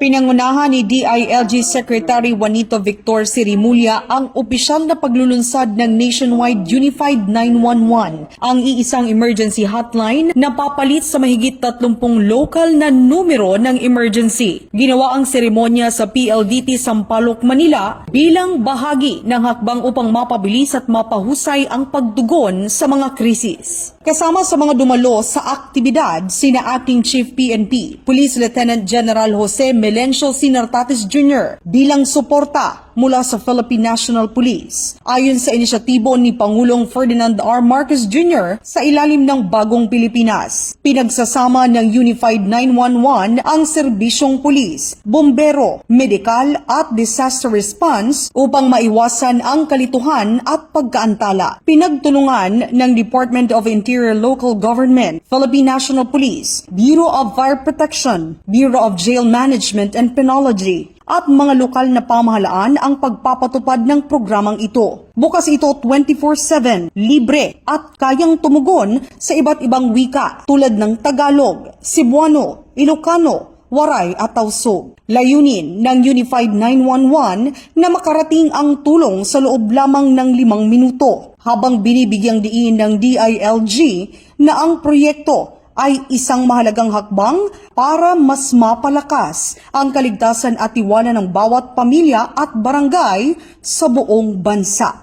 Pinangunahan ni DILG Secretary Juanito Victor Sirimulya ang opisyal na paglulunsad ng Nationwide Unified 911, ang iisang emergency hotline na papalit sa mahigit 30 local na numero ng emergency. Ginawa ang seremonya sa PLDT Sampaloc, Manila bilang bahagi ng hakbang upang mapabilis at mapahusay ang pagtugon sa mga krisis. Kasama sa mga dumalo sa aktibidad sina Acting Chief PNP, Police Lieutenant General Jose Melencio Sinartates Jr. bilang suporta mula sa Philippine National Police. Ayon sa inisyatibo ni Pangulong Ferdinand R. Marcos Jr. sa ilalim ng Bagong Pilipinas, pinagsasama ng Unified 911 ang serbisyong pulis, bombero, medikal at disaster response upang maiwasan ang kalituhan at pagkaantala. Pinagtulungan ng Department of Interior Local Government, Philippine National Police, Bureau of Fire Protection, Bureau of Jail Management and Penology, at mga lokal na pamahalaan ang pagpapatupad ng programang ito. Bukas ito 24/7, libre at kayang tumugon sa iba't ibang wika tulad ng Tagalog, Cebuano, Ilocano, Waray at Tausug. Layunin ng Unified 911 na makarating ang tulong sa loob lamang ng 5 minuto, habang binibigyang diin ng DILG na ang proyekto ay isang mahalagang hakbang para mas mapalakas ang kaligtasan at tiwala ng bawat pamilya at barangay sa buong bansa.